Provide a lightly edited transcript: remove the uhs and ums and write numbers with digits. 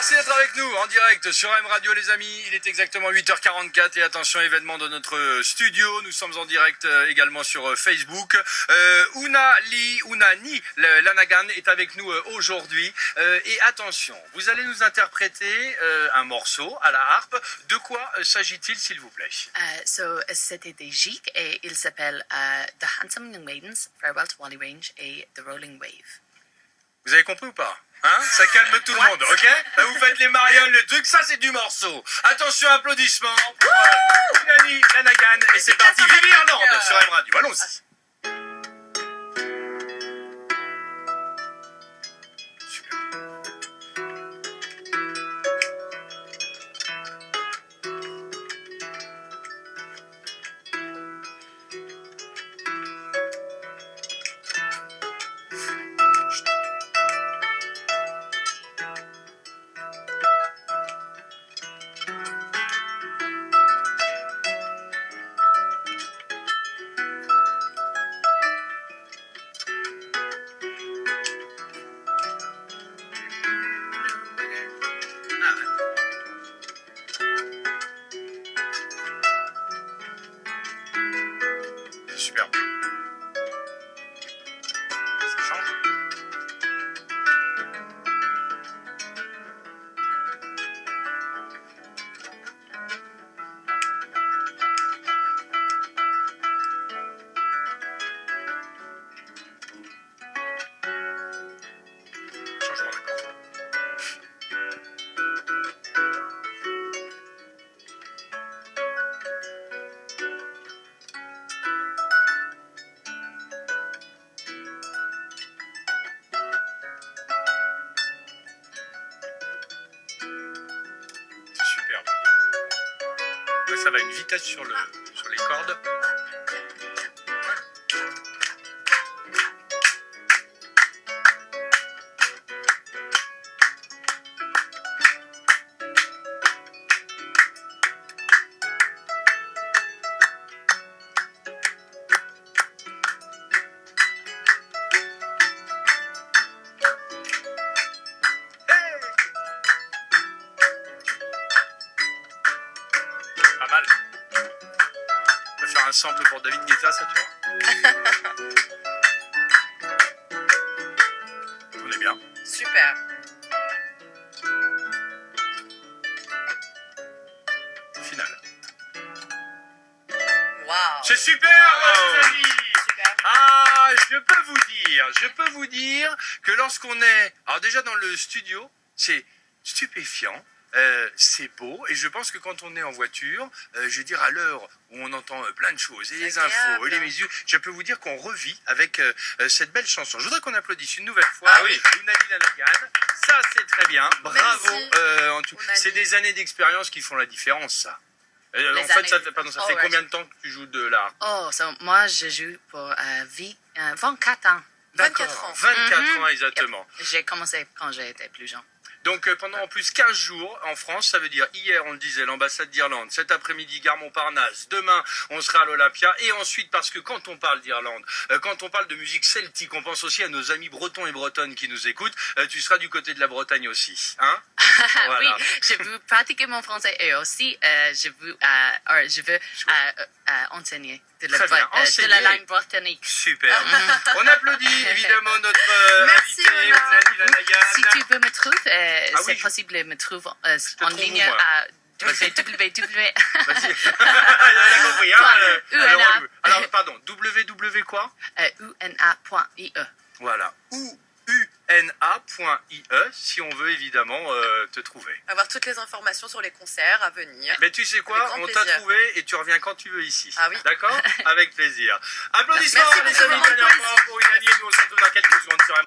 Merci d'être avec nous en direct sur M Radio les amis, il est exactement 8h44 et attention événement de notre studio, nous sommes en direct également sur Facebook. Unani Lanagan est avec nous aujourd'hui et attention, vous allez nous interpréter un morceau à la harpe, de quoi s'agit-il s'il vous plaît? C'était des gigs et il s'appelle The Handsome Young Maidens, Farewell to Wally Range et The Rolling Wave. Vous avez compris ou pas? Hein, ça calme tout le monde, ok? Là, vous faites les marionnes, le truc, ça c'est du morceau. Attention, applaudissements pour Unani Lanagan. Et c'est parti, vive Irlande sur M Radio, allons-y. Super. Ça change. Changement d'accord. Superbe. Ouais, ça va à une vitesse sur les cordes. Pas mal. On peut faire un sample pour David Guetta, ça tu vois. On est bien. Super. Finale. Waouh. C'est super, les amis. Super. Ah, je peux vous dire que lorsqu'on est, alors déjà dans le studio, c'est stupéfiant. C'est beau et je pense que quand on est en voiture, je veux dire à l'heure où on entend plein de choses et les infos et les musiques, je peux vous dire qu'on revit avec cette belle chanson. Je voudrais qu'on applaudisse une nouvelle fois. Ah oui. Unani Lanagan, ça c'est très bien, bravo. Merci. En tout, Unani. c'est des années d'expérience qui font la différence, ça. En Les fait, ça années. fait, pardon, ça Oh, fait ouais. combien de temps que tu joues de l'art? Moi, je joue pour 24 ans. 24 ans. 24 ans exactement. J'ai commencé quand j'étais plus jeune. Donc pendant en plus 15 jours en France, ça veut dire hier on le disait l'ambassade d'Irlande, cet après-midi Gare Montparnasse, demain on sera à l'Olympia et ensuite parce que quand on parle d'Irlande, quand on parle de musique celtique, on pense aussi à nos amis bretons et bretonnes qui nous écoutent, tu seras du côté de la Bretagne aussi, hein? Voilà. Oui, je veux pratiquer mon français et aussi je veux enseigner de Très bien, enseigner. la langue britannique. Super. On applaudit évidemment notre Merci, invité, Mona. Unani Lanagan. Si tu veux me trouver, Ah c'est oui, possible de me trouver te en trouve ligne moi. à Vas-y. www. Vas-y. Elle a compris, hein? UNA. Alors, pardon, www quoi? UNA.ie. Voilà. Ou una.ie si on veut évidemment te trouver. Avoir toutes les informations sur les concerts à venir. Mais tu sais quoi, Avec grand on t'a plaisir. trouvé et tu reviens quand tu veux ici. Ah oui. D'accord? Avec plaisir. Applaudissements Merci les pour ce amis, moment de dernière fois pour Unani, nous on se retrouve dans quelques secondes sur M.